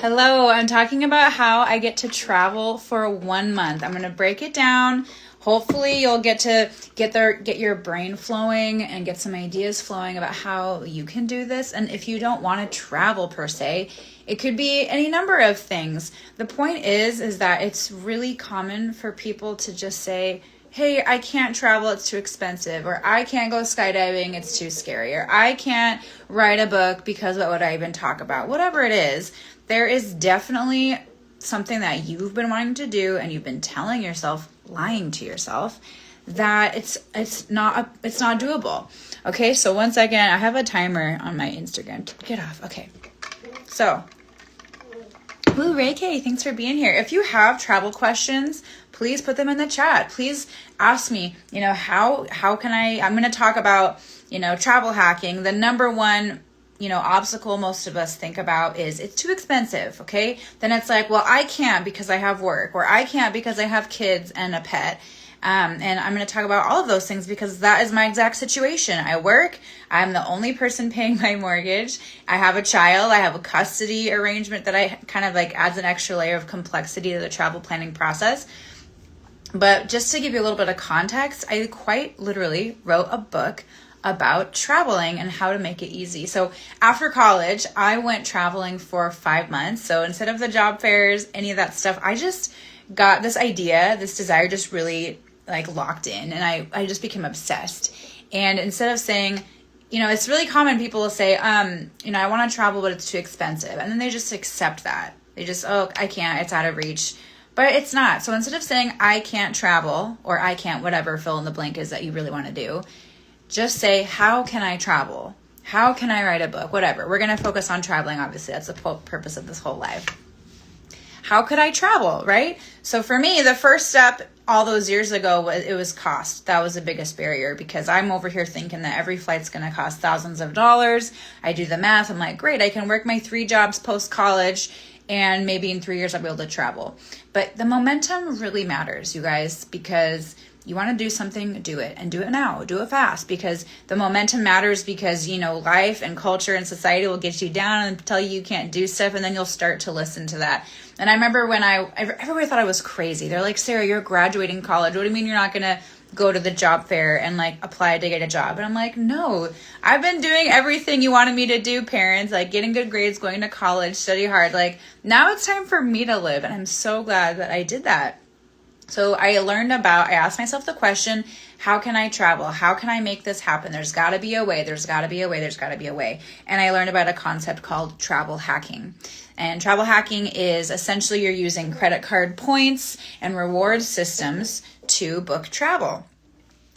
Hello, I'm talking about how I get to travel for 1 month. I'm going to break it down. Hopefully you'll get to get your brain flowing and get some ideas flowing about how you can do this. And if you don't want to travel per se, it could be any number of things. The point is that it's really common for people to just say, hey, I can't travel, it's too expensive, or I can't go skydiving, it's too scary, or I can't write a book because what would I even talk about? Whatever it is, there is definitely something that you've been wanting to do and you've been telling yourself, lying to yourself, that it's not doable. Okay, so once again, I have a timer on my Instagram. Get off. Okay. So, ooh, Ray K, thanks for being here. If you have travel questions, please put them in the chat. Please ask me, how can I'm going to talk about, travel hacking. The number one, obstacle most of us think about is it's too expensive. Okay. Then it's like, well, I can't because I have work, or I can't because I have kids and a pet. And I'm going to talk about all of those things because that is my exact situation. I work. I'm the only person paying my mortgage. I have a child. I have a custody arrangement that I kind of like adds an extra layer of complexity to the travel planning process. But just to give you a little bit of context, I quite literally wrote a book about traveling and how to make it easy. So after college, I went traveling for 5 months. So instead of the job fairs, any of that stuff, I just got this idea, this desire just really like locked in, and I just became obsessed. And instead of saying, it's really common, people will say, I want to travel, but it's too expensive. And then they just accept that. They just, I can't, it's out of reach. But it's not. So instead of saying, I can't travel, or I can't whatever fill in the blank is that you really want to do, just say, how can I travel? How can I write a book? Whatever. We're going to focus on traveling, obviously. That's the purpose of this whole live. How could I travel, right? So for me, the first step all those years ago, it was cost. That was the biggest barrier because I'm over here thinking that every flight's going to cost thousands of dollars. I do the math. I'm like, great, I can work my 3 jobs post-college and maybe in 3 years I'll be able to travel. But the momentum really matters, you guys, because you want to do something, do it, and do it now, do it fast, because the momentum matters because, life and culture and society will get you down and tell you can't do stuff, and then you'll start to listen to that. And I remember when everybody thought I was crazy. They're like, Sarah, you're graduating college. What do you mean you're not going to go to the job fair and like apply to get a job? And I'm like, no, I've been doing everything you wanted me to do, parents, like getting good grades, going to college, study hard. Like now it's time for me to live. And I'm so glad that I did that. So I asked myself the question, how can I travel? How can I make this happen? There's got to be a way. There's got to be a way. There's got to be a way. And I learned about a concept called travel hacking. And travel hacking is essentially you're using credit card points and reward systems to book travel.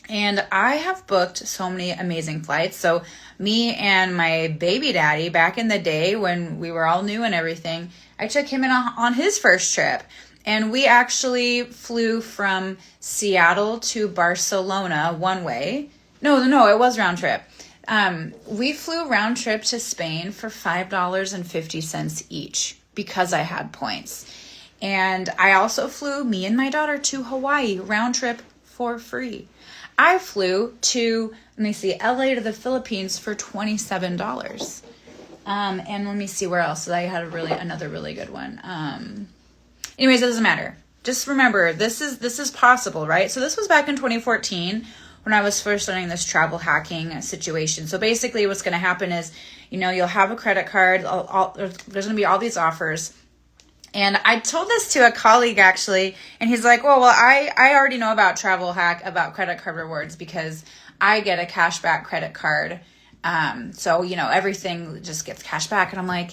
And I have booked so many amazing flights. So me and my baby daddy back in the day when we were all new and everything, I took him on his first trip. And we actually flew from Seattle to Barcelona one way. No, it was round trip. We flew round trip to Spain for $5.50 each because I had points. And I also flew me and my daughter to Hawaii round trip for free. I flew to, LA to the Philippines for $27. And let me see where else. I had another really good one. Anyways, it doesn't matter. Just remember, this is possible, right? So this was back in 2014 when I was first learning this travel hacking situation. So basically what's going to happen is, you'll have a credit card. There's going to be all these offers. And I told this to a colleague actually, and he's like, well, I already know about about credit card rewards because I get a cashback credit card. So, everything just gets cash back. And I'm like,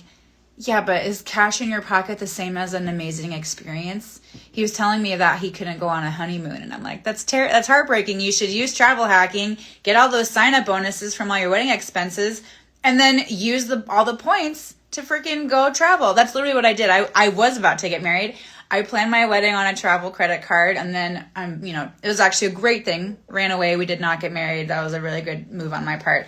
yeah, but is cash in your pocket the same as an amazing experience? He was telling me that he couldn't go on a honeymoon. And I'm like, that's heartbreaking. You should use travel hacking, get all those sign-up bonuses from all your wedding expenses, and then use all the points to freaking go travel. That's literally what I did. I was about to get married. I planned my wedding on a travel credit card, and then, it was actually a great thing. Ran away. We did not get married. That was a really good move on my part.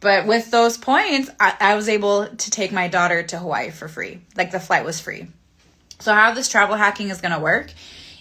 But with those points, I was able to take my daughter to Hawaii for free. Like the flight was free. So how this travel hacking is going to work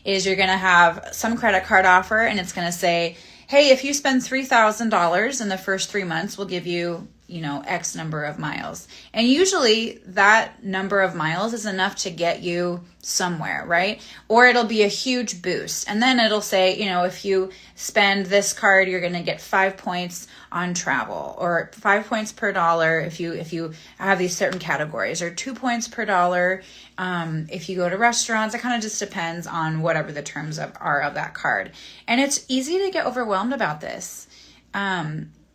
is you're going to have some credit card offer and it's going to say, hey, if you spend $3,000 in the first 3 months, we'll give you X number of miles. And usually that number of miles is enough to get you somewhere, right? Or it'll be a huge boost. And then it'll say, if you spend this card, you're going to get 5 points on travel, or 5 points per dollar if you have these certain categories, or 2 points per dollar if you go to restaurants. It kind of just depends on whatever the terms are of that card. And it's easy to get overwhelmed about this.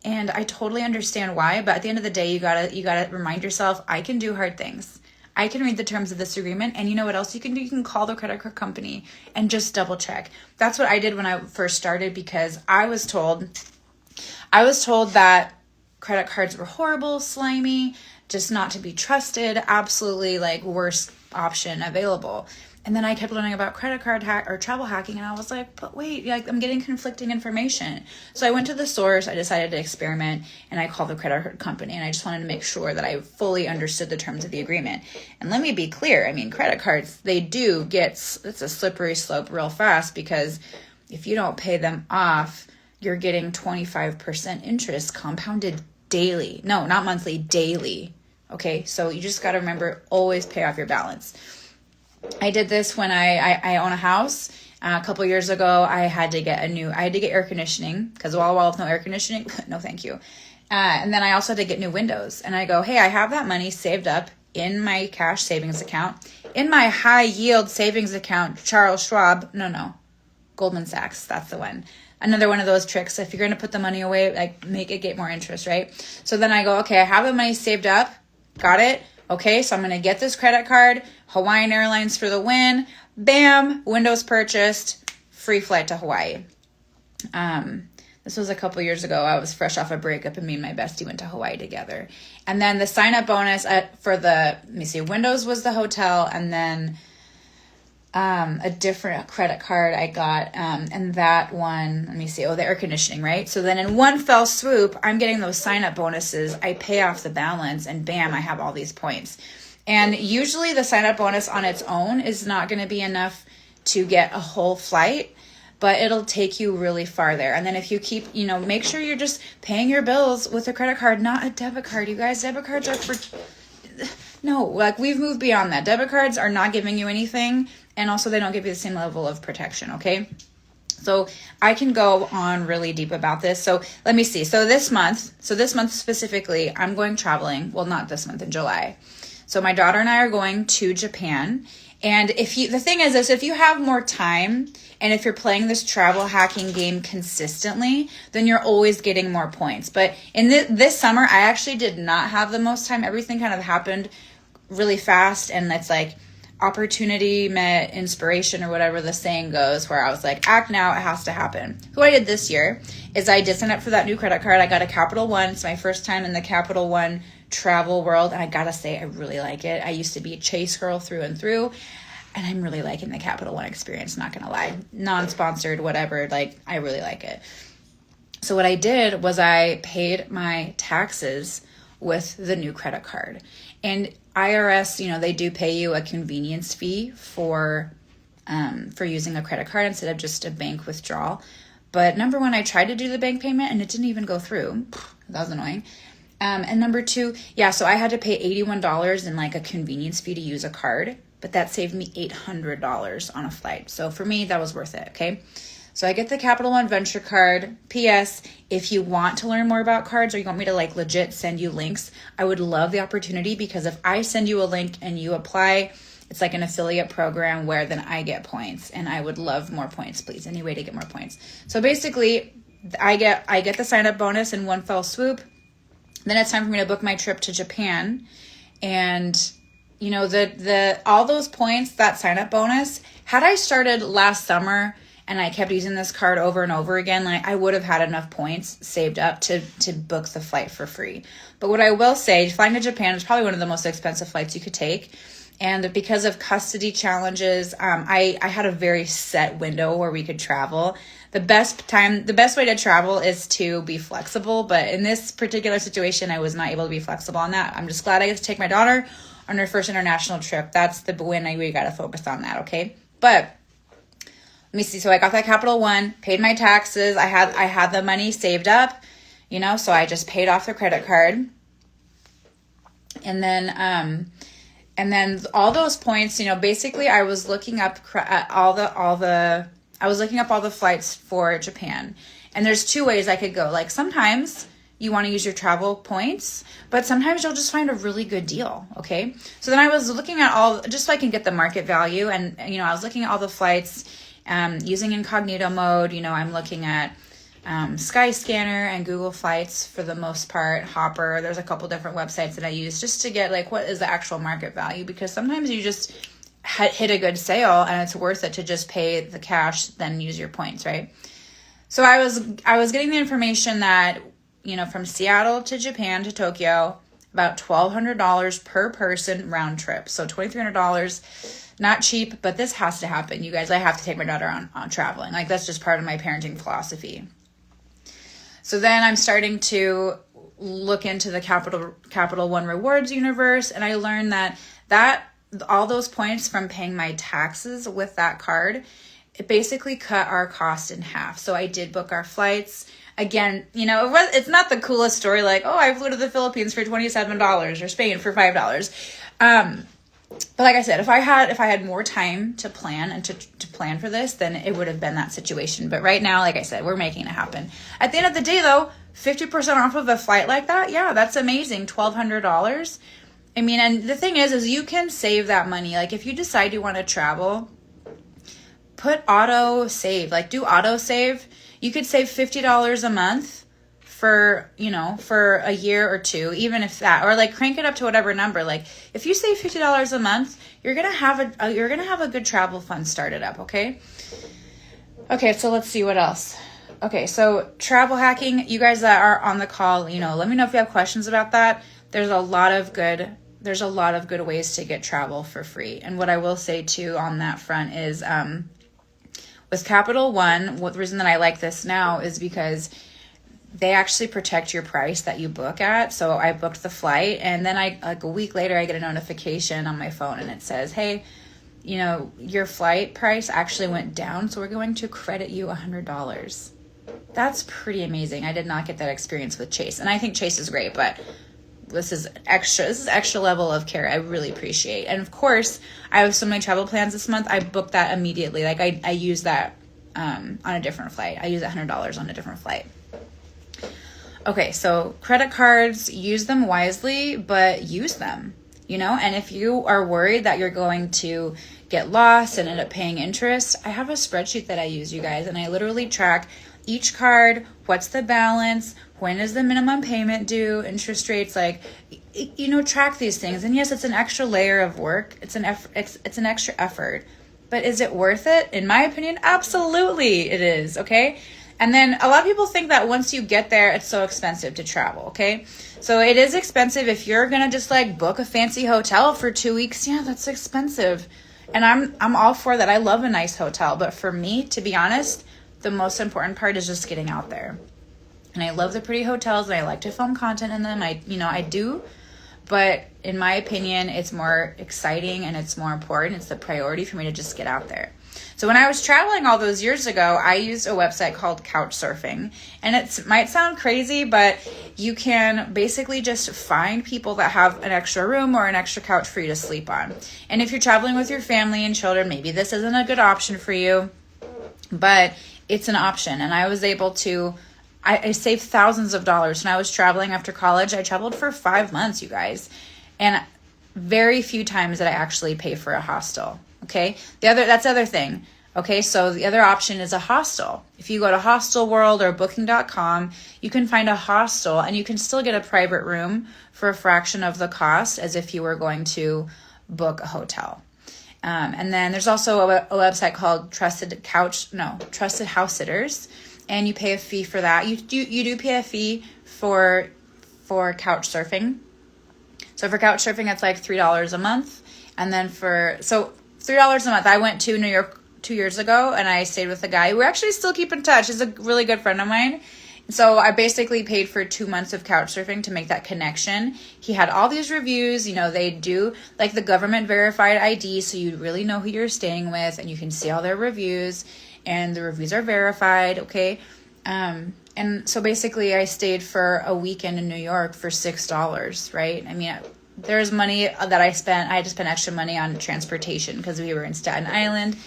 And I totally understand why, but at the end of the day, you gotta remind yourself, I can do hard things. I can read the terms of this agreement, and you know what else you can do? You can call the credit card company and just double check. That's what I did when I first started, because I was told that credit cards were horrible, slimy, just not to be trusted, absolutely worst option available. And then I kept learning about credit card hack or travel hacking, and I was like, but wait, I'm getting conflicting information. So I went to the source, I decided to experiment, and I called the credit card company, and I just wanted to make sure that I fully understood the terms of the agreement. And let me be clear, credit cards, it's a slippery slope real fast, because if you don't pay them off, you're getting 25% interest compounded daily. No, not monthly, daily. Okay, so you just got to remember, always pay off your balance. I did this when I own a house. A couple years ago, I had to get air conditioning, because wall with no air conditioning, no thank you. And then I also had to get new windows. And I go, hey, I have that money saved up in my cash savings account, in my high yield savings account, Charles Schwab, no, Goldman Sachs, that's the one. Another one of those tricks. If you're going to put the money away, make it get more interest, right? So then I go, okay, I have the money saved up, got it. Okay, so I'm going to get this credit card, Hawaiian Airlines for the win. Bam, windows purchased, free flight to Hawaii. This was a couple years ago. I was fresh off a breakup, and me and my bestie went to Hawaii together. And then the sign-up bonus windows was the hotel, and then a different credit card I got, and that one, the air conditioning, right? So then in one fell swoop, I'm getting those sign-up bonuses, I pay off the balance, and bam, I have all these points. And usually the sign-up bonus on its own is not going to be enough to get a whole flight, but it'll take you really far there. And then if you keep, make sure you're just paying your bills with a credit card, not a debit card. You guys, debit cards are for... No, we've moved beyond that. Debit cards are not giving you anything, and also they don't give you the same level of protection, okay? So I can go on really deep about this. So let me see. So this month specifically, I'm going traveling. Well, not this month, in July. So my daughter and I are going to Japan. And the thing is this, if you have more time, and if you're playing this travel hacking game consistently, then you're always getting more points. But in this summer, I actually did not have the most time. Everything kind of happened really fast, and it's opportunity met inspiration, or whatever the saying goes, where I was like, act now, it has to happen. What I did this year is I did sign up for that new credit card. I got a Capital One. It's my first time in the Capital One travel world, and I gotta say, I really like it. I used to be a Chase girl through and through, and I'm really liking the Capital One experience, not gonna lie. Non-sponsored, whatever, I really like it. So what I did was I paid my taxes with the new credit card. And IRS, they do pay you a convenience fee for using a credit card instead of just a bank withdrawal. But number one, I tried to do the bank payment, and it didn't even go through. That was annoying. And number two, so I had to pay $81 in a convenience fee to use a card, but that saved me $800 on a flight. So for me, that was worth it, okay? So I get the Capital One Venture card. P.S. If you want to learn more about cards, or you want me to legit send you links, I would love the opportunity, because if I send you a link and you apply, it's like an affiliate program where then I get points, and I would love more points, please. Any way to get more points. So basically, I get the sign up bonus in one fell swoop. Then it's time for me to book my trip to Japan. And all those points, that sign up bonus, had I started last summer and I kept using this card over and over again, I would have had enough points saved up to book the flight for free. But what I will say, flying to Japan is probably one of the most expensive flights you could take. And because of custody challenges, I had a very set window where we could travel. The best way to travel is to be flexible. But in this particular situation, I was not able to be flexible on that. I'm just glad I get to take my daughter on her first international trip. That's the win. We got to focus on that, okay? But let me see. So I got that Capital One, paid my taxes. I had the money saved up, so I just paid off the credit card. And then all those points, basically I was looking up all the flights for Japan. And there's two ways I could go. Like sometimes you want to use your travel points, but sometimes you'll just find a really good deal. Okay. So then I was looking at just so I can get the market value. And, I was looking at all the flights, using incognito mode. I'm looking at Skyscanner and Google Flights for the most part, Hopper. There's a couple different websites that I use just to get like what is the actual market value, because sometimes you just hit a good sale and it's worth it to just pay the cash then use your points, right? So I was getting the information that from Seattle to Japan to Tokyo, about $1,200 per person round trip, so $2,300. Not cheap, but this has to happen, you guys. I have to take my daughter on traveling. Like that's just part of my parenting philosophy. So then I'm starting to look into the Capital One Rewards universe, and I learned that all those points from paying my taxes with that card, it basically cut our cost in half. So I did book our flights. Again, it's not the coolest story like, oh, I flew to the Philippines for $27 or Spain for $5. But like I said, if I had more time to plan and to plan for this, then it would have been that situation. But right now, like I said, we're making it happen. At the end of the day, though, 50% off of a flight like that, yeah, that's amazing. $1,200. I mean, and the thing is you can save that money. Like if you decide you want to travel, put auto save, like do auto save. You could save $50 a month for a year or two, even if that, or like crank it up to whatever number. Like if you save $50 a month, you're going to have a good travel fund started up. Okay. So let's see what else. Okay. So travel hacking, you guys that are on the call, let me know if you have questions about that. There's a lot of good ways to get travel for free. And what I will say too on that front is, with Capital One, the reason that I like this now is because they actually protect your price that you book at. So I booked the flight, and then a week later, I get a notification on my phone and it says, hey, your flight price actually went down, so we're going to credit you $100. That's pretty amazing. I did not get that experience with Chase, and I think Chase is great, but this is extra level of care I really appreciate. And of course, I have so many travel plans this month. I booked that immediately. Like I use that on a different flight. I use $100 on a different flight. Okay, so credit cards, use them wisely, but use them, and if you are worried that you're going to get lost and end up paying interest, I have a spreadsheet that I use, you guys, and I literally track each card, what's the balance, when is the minimum payment due, interest rates, like, track these things. And yes, it's an extra layer of work. It's an extra effort, but is it worth it? In my opinion, absolutely it is. Okay. And then a lot of people think that once you get there, it's so expensive to travel, okay? So it is expensive if you're going to just like book a fancy hotel for 2 weeks. Yeah, that's expensive. And I'm all for that. I love a nice hotel. But for me, to be honest, the most important part is just getting out there. And I love the pretty hotels, and I like to film content in them. I do. But in my opinion, it's more exciting and it's more important. It's the priority for me to just get out there. So when I was traveling all those years ago, I used a website called Couchsurfing. And it might sound crazy, but you can basically just find people that have an extra room or an extra couch for you to sleep on. And if you're traveling with your family and children, maybe this isn't a good option for you, but it's an option. And I was able to, I saved thousands of dollars. When I was traveling after college, I traveled for 5 months, you guys. And very few times did I actually pay for a hostel. Okay. That's the other thing. Okay. So the other option is a hostel. If you go to Hostel World or booking.com, you can find a hostel and you can still get a private room for a fraction of the cost as if you were going to book a hotel. And then there's also a website called Trusted Housesitters, and you pay a fee for that. You do pay a fee for Couchsurfing. So for Couchsurfing, it's like $3 a month. And then $3 a month. I went to New York 2 years ago, and I stayed with a guy who we actually still keep in touch. He's a really good friend of mine. So I basically paid for 2 months of Couchsurfing to make that connection. He had all these reviews. They do like the government verified ID, so you really know who you're staying with, and you can see all their reviews, and the reviews are verified. Okay. And so basically I stayed for a weekend in New York for $6, right? I mean, there's money that I had to spend extra money on transportation because we were in Staten Island.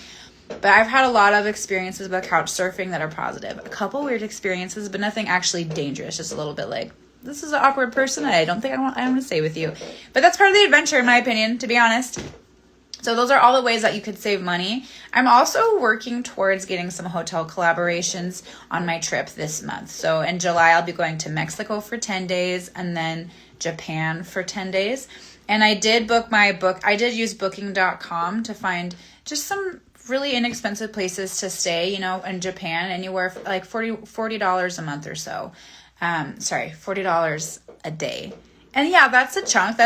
But I've had a lot of experiences with couch surfing that are positive. A couple weird experiences, but nothing actually dangerous. Just a little bit like, this is an awkward person I don't think I want to stay with you. But that's part of the adventure, in my opinion, to be honest. So those are all the ways that you could save money. I'm also working towards getting some hotel collaborations on my trip this month. So in July, I'll be going to Mexico for 10 days and then Japan for 10 days. And I did use booking.com to find just some really inexpensive places to stay, in Japan, anywhere like $40 a month or so. $40 a day. And yeah, that's a chunk.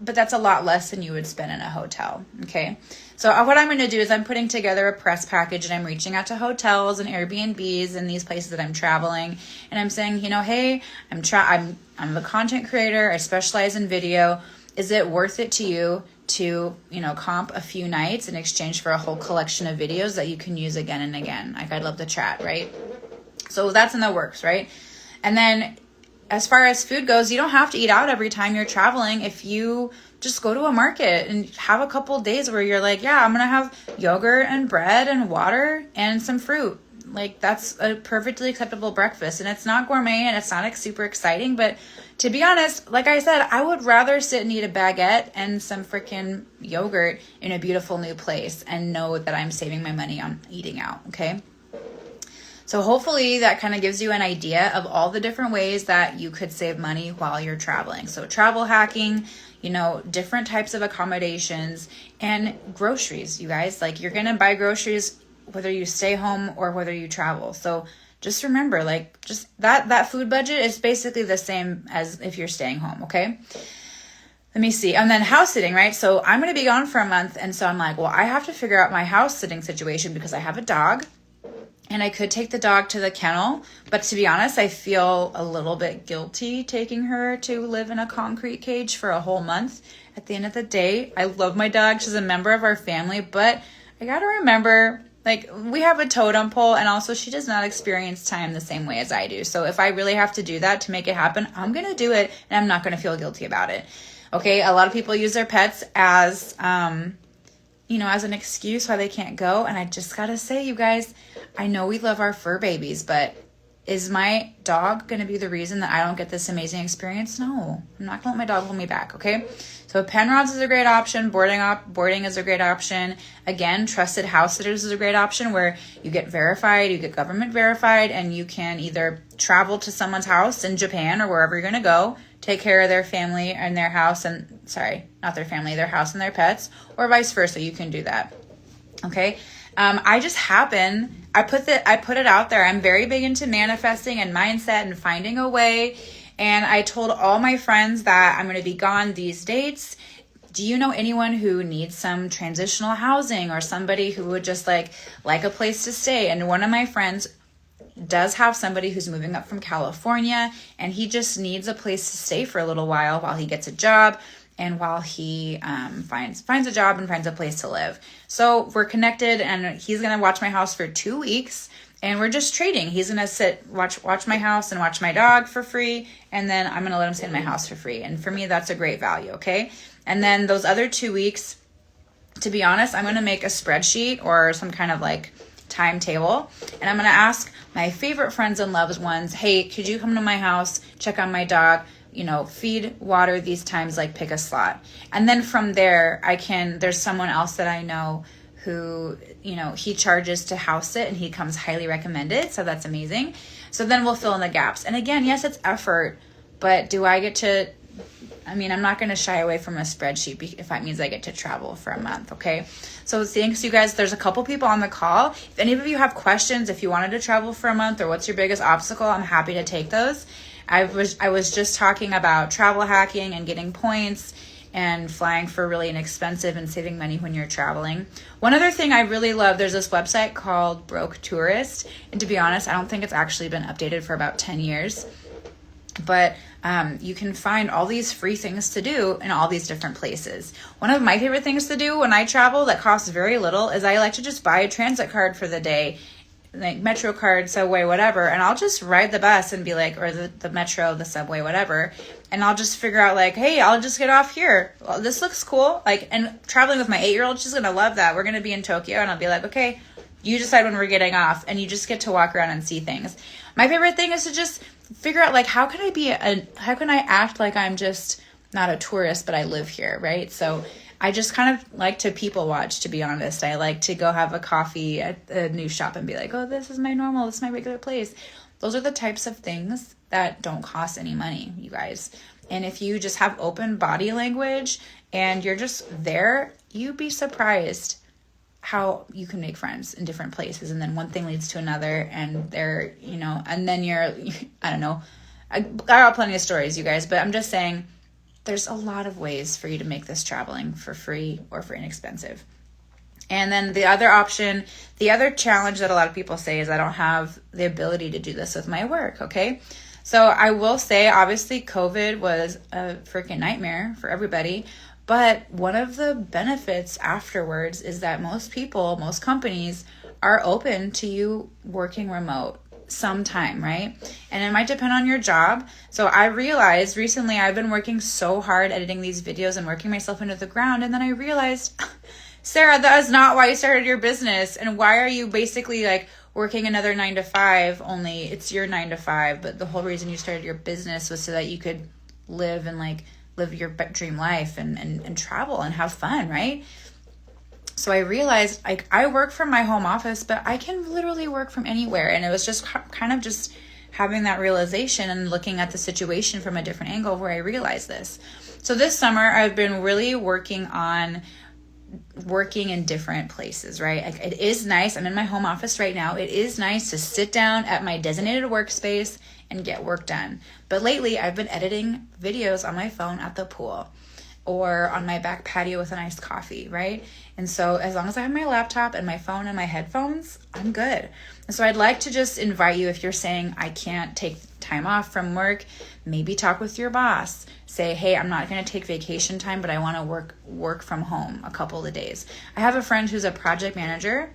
But that's a lot less than you would spend in a hotel. Okay. So what I'm going to do is I'm putting together a press package and I'm reaching out to hotels and Airbnbs and these places that I'm traveling. And I'm saying, hey, I'm a content creator. I specialize in video. Is it worth it to you to, comp a few nights in exchange for a whole collection of videos that you can use again and again? Like, I'd love to chat, right? So that's in the works, right? And then as far as food goes, you don't have to eat out every time you're traveling. If you just go to a market and have a couple of days where you're like, yeah, I'm going to have yogurt and bread and water and some fruit. Like, that's a perfectly acceptable breakfast. And it's not gourmet and it's not like super exciting. But to be honest, like I said, I would rather sit and eat a baguette and some freaking yogurt in a beautiful new place and know that I'm saving my money on eating out. Okay. So hopefully that kind of gives you an idea of all the different ways that you could save money while you're traveling. So travel hacking, different types of accommodations and groceries, you guys. Like, you're going to buy groceries whether you stay home or whether you travel. So just remember, like, just that food budget is basically the same as if you're staying home, okay? Let me see. And then house sitting, right? So I'm going to be gone for a month. And so I'm like, well, I have to figure out my house sitting situation because I have a dog. And I could take the dog to the kennel, but to be honest, I feel a little bit guilty taking her to live in a concrete cage for a whole month. At the end of the day, I love my dog. She's a member of our family, but I got to remember, like, we have a totem pole, and also she does not experience time the same way as I do. So if I really have to do that to make it happen, I'm going to do it, and I'm not going to feel guilty about it. Okay, a lot of people use their pets as as an excuse why they can't go. And I just got to say, you guys, I know we love our fur babies, but is my dog going to be the reason that I don't get this amazing experience? No, I'm not going to let my dog hold me back. Okay. So Penrod's is a great option. Boarding is a great option. Again, Trusted Housesitters is a great option where you get verified, you get government verified, and you can either travel to someone's house in Japan or wherever you're going to go, take care of their family and their house their house and their pets, or vice versa. You can do that. Okay. I put it out there. I'm very big into manifesting and mindset and finding a way. And I told all my friends that I'm going to be gone these dates. Do you know anyone who needs some transitional housing or somebody who would just like a place to stay? And one of my friends does have somebody who's moving up from California, and he just needs a place to stay for a little while he gets a job and while he finds a job and finds a place to live. So we're connected, and he's going to watch my house for 2 weeks, and we're just trading. He's going to watch my house and watch my dog for free, and then I'm going to let him stay in my house for free. And for me, that's a great value, okay? And then those other 2 weeks, to be honest, I'm going to make a spreadsheet or some kind of like timetable, and I'm going to ask my favorite friends and loved ones, hey, could you come to my house, check on my dog, feed, water these times, like pick a slot. And then from there, there's someone else that I know who, he charges to house sit and he comes highly recommended. So that's amazing. So then we'll fill in the gaps. And again, yes, it's effort, but I'm not going to shy away from a spreadsheet if that means I get to travel for a month. Okay. So thanks, you guys. There's a couple people on the call. If any of you have questions, if you wanted to travel for a month or what's your biggest obstacle, I'm happy to take those. I was just talking about travel hacking and getting points and flying for really inexpensive and saving money when you're traveling. One other thing I really love, there's this website called Broke Tourist. And to be honest, I don't think it's actually been updated for about 10 years. But you can find all these free things to do in all these different places. One of my favorite things to do when I travel that costs very little is I like to just buy a transit card for the day like Metro card, subway, whatever, and I'll just ride the bus and be like, or the Metro, the subway, whatever, and I'll just figure out like, hey, I'll just get off here. Well, this looks cool. Like, and traveling with my 8-year-old, she's gonna love that. We're gonna be in Tokyo, and I'll be like, okay, you decide when we're getting off, and you just get to walk around and see things. My favorite thing is to just figure out like, how can I act like I'm just not a tourist, but I live here, right? So I just kind of like to people watch, to be honest. I like to go have a coffee at a new shop and be like, oh, this is my normal, this is my regular place. Those are the types of things that don't cost any money, you guys. And if you just have open body language and you're just there, you'd be surprised how you can make friends in different places. And then one thing leads to another, and they're, and then you're, I don't know. I got plenty of stories, you guys, but I'm just saying, there's a lot of ways for you to make this traveling for free or for inexpensive. And then the other option, the other challenge that a lot of people say is I don't have the ability to do this with my work, okay? So I will say, obviously, COVID was a freaking nightmare for everybody. But one of the benefits afterwards is that most people, most companies are open to you working remote sometime, right? And it might depend on your job. So I realized recently I've been working so hard editing these videos and working myself into the ground. And then I realized, Sarah, that is not why you started your business. And why are you basically like working another 9 to 5, only it's your 9 to 5. But the whole reason you started your business was so that you could live your dream life and travel and have fun, right? So I realized like I work from my home office, but I can literally work from anywhere. And it was just kind of just having that realization and looking at the situation from a different angle where I realized this. So this summer I've been really working in different places, right? Like it is nice. I'm in my home office right now. It is nice to sit down at my designated workspace and get work done. But lately I've been editing videos on my phone at the pool or on my back patio with a nice coffee, right? And so as long as I have my laptop and my phone and my headphones, I'm good. And so I'd like to just invite you, if you're saying I can't take time off from work, maybe talk with your boss. Say, hey, I'm not going to take vacation time, but I want to work from home a couple of days. I have a friend who's a project manager,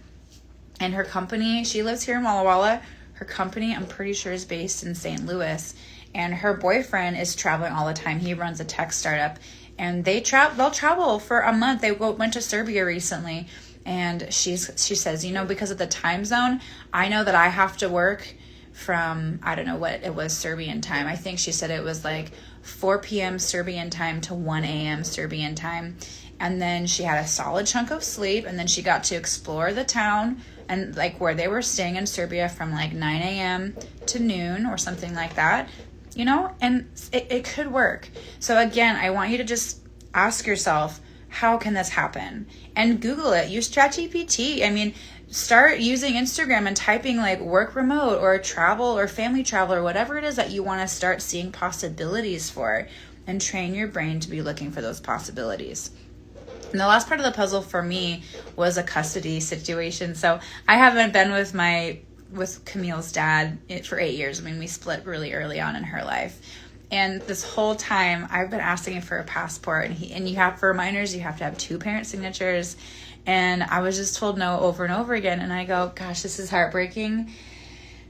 and her company, she lives here in Walla Walla. Her company, I'm pretty sure, is based in St. Louis, and her boyfriend is traveling all the time. He runs a tech startup, and they'll travel for a month. They went to Serbia recently, and she says, because of the time zone, I know that I have to work from, I don't know what it was, Serbian time. I think she said it was like 4 p.m. Serbian time to 1 a.m. Serbian time. And then she had a solid chunk of sleep, and then she got to explore the town and like where they were staying in Serbia from like 9 a.m. to noon or something like that, and it could work. So again, I want you to just ask yourself, how can this happen? And Google it. Use ChatGPT. Start using Instagram and typing like work remote or travel or family travel or whatever it is that you want to start seeing possibilities for, and train your brain to be looking for those possibilities. And the last part of the puzzle for me was a custody situation. So I haven't been with Camille's dad for 8 years. We split really early on in her life. And this whole time I've been asking him for a passport, and you have, for minors, you have to have 2 parent signatures. And I was just told no over and over again. And I go, gosh, this is heartbreaking.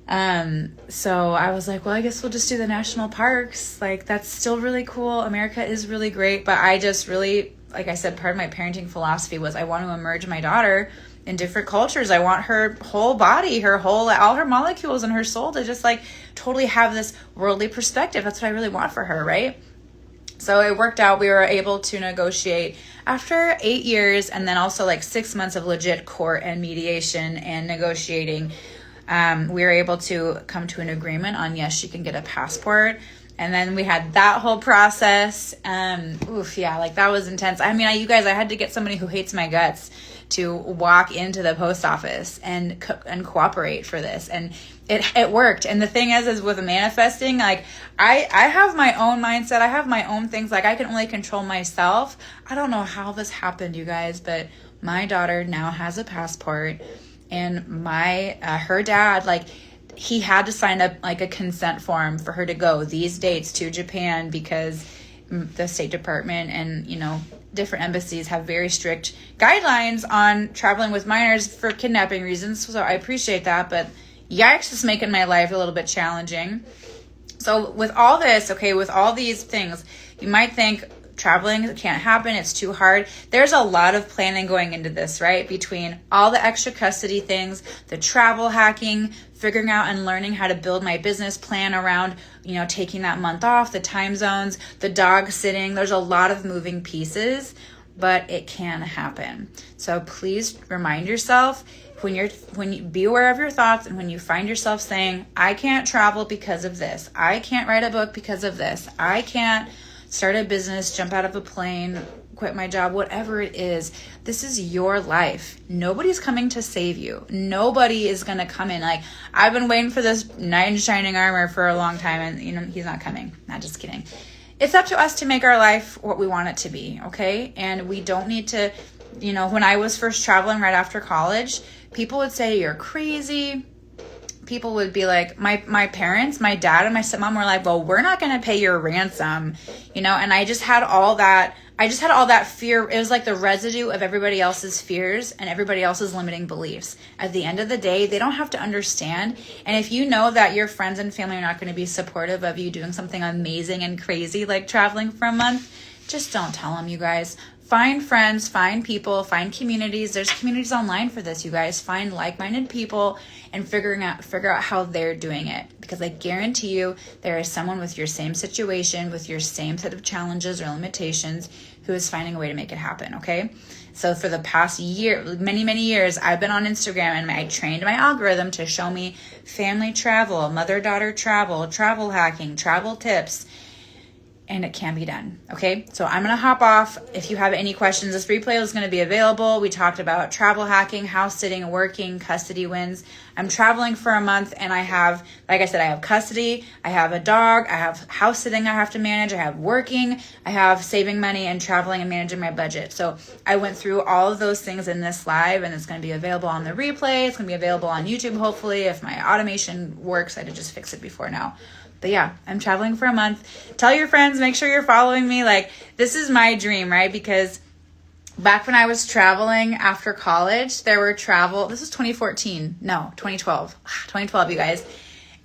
So I was like, well, I guess we'll just do the national parks. Like, that's still really cool. America is really great. But I just really, like I said, part of my parenting philosophy was I want to immerse my daughter in different cultures. I want her whole body, all her molecules and her soul to just like totally have this worldly perspective. That's what I really want for her, right? So it worked out. We were able to negotiate after 8 years, and then also like 6 months of legit court and mediation and negotiating. We were able to come to an agreement on, yes, she can get a passport. And then we had that whole process. That was intense. You guys, I had to get somebody who hates my guts to walk into the post office and cooperate for this. And it worked. And the thing is with manifesting, like I have my own mindset. I have my own things. Like I can only control myself. I don't know how this happened, you guys, but my daughter now has a passport, and her dad, like, he had to sign up like a consent form for her to go these dates to Japan because the State Department and, different embassies have very strict guidelines on traveling with minors for kidnapping reasons. So I appreciate that, but yikes, it's making my life a little bit challenging. So with all this, okay, with all these things, you might think traveling can't happen. It's too hard. There's a lot of planning going into this, right? Between all the extra custody things, the travel hacking, figuring out and learning how to build my business plan around, taking that month off, the time zones, the dog sitting. There's a lot of moving pieces, but it can happen. So please remind yourself when you be aware of your thoughts, and when you find yourself saying, I can't travel because of this, I can't write a book because of this, I can't start a business, jump out of a plane, quit my job, whatever it is, this is your life. Nobody's coming to save you. Nobody is going to come in. Like, I've been waiting for this knight in shining armor for a long time, and he's not coming. Not just kidding. It's up to us to make our life what we want it to be, okay? And we don't need to, when I was first traveling right after college, people would say, you're crazy. People would be like, my parents, my dad and my stepmom were like, well, we're not going to pay your ransom, and I just had all that fear. It was like the residue of everybody else's fears and everybody else's limiting beliefs. At the end of the day, they don't have to understand. And if you know that your friends and family are not going to be supportive of you doing something amazing and crazy like traveling for a month, just don't tell them, you guys. Find friends, find people, find communities. There's communities online for this, you guys. Find like-minded people and figure out how they're doing it. Because I guarantee you there is someone with your same situation, with your same set of challenges or limitations, who is finding a way to make it happen, okay? So for the past year, many, many years, I've been on Instagram, and I trained my algorithm to show me family travel, mother-daughter travel, travel hacking, travel tips. And it can be done. Okay, so I'm going to hop off. If you have any questions, this replay is going to be available. We talked about travel hacking, house sitting, working, custody wins. I'm traveling for a month, and I have, like I said, I have custody, I have a dog, I have house sitting I have to manage, I have working, I have saving money and traveling and managing my budget. So I went through all of those things in this live, and it's going to be available on the replay. It's going to be available on YouTube, hopefully, if my automation works. I had to just fix it before now. But yeah, I'm traveling for a month. Tell your friends, make sure you're following me. Like, this is my dream, right? Because back when I was traveling after college, this was 2014. No, 2012. 2012, you guys.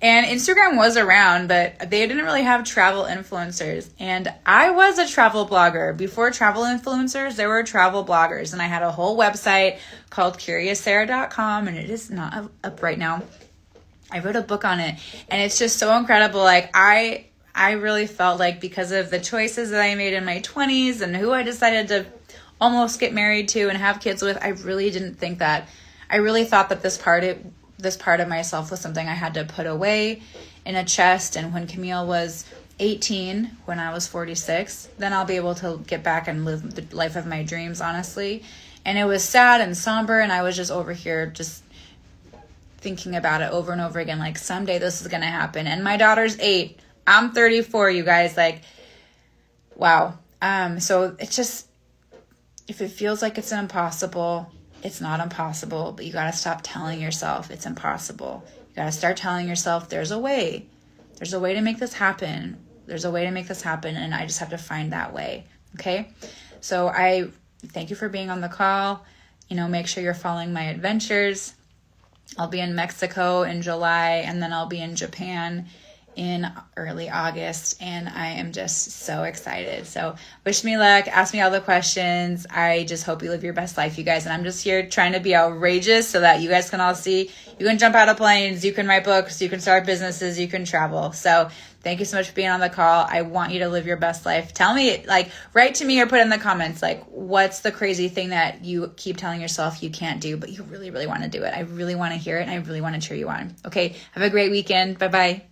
And Instagram was around, but they didn't really have travel influencers. And I was a travel blogger. Before travel influencers, there were travel bloggers. And I had a whole website called CuriousSarah.com, and it is not up right now. I wrote a book on it, and it's just so incredible. Like, I really felt like, because of the choices that I made in my 20s and who I decided to almost get married to and have kids with, I really didn't think that. I really thought that this part of myself was something I had to put away in a chest. And when Camille was 18, when I was 46, then I'll be able to get back and live the life of my dreams, honestly. And it was sad and somber, and I was just over here just thinking about it over and over again, like, someday this is going to happen. And my daughter's 8. I'm 34, you guys. Like, wow. So it's just, if it feels like it's impossible, it's not impossible, but you got to stop telling yourself it's impossible. You got to start telling yourself there's a way. There's a way to make this happen. There's a way to make this happen, and I just have to find that way. Okay? So I thank you for being on the call. Make sure you're following my adventures. I'll be in Mexico in July, and then I'll be in Japan in early August, and I am just so excited. So wish me luck. Ask me all the questions. I just hope you live your best life, you guys. And I'm just here trying to be outrageous so that you guys can all see you can jump out of planes, you can write books, you can start businesses, you can travel. So thank you so much for being on the call. I want you to live your best life. Tell me, write to me or put in the comments, what's the crazy thing that you keep telling yourself you can't do, but you really, really want to do it. I really want to hear it, and I really want to cheer you on. Okay, have a great weekend. Bye-bye.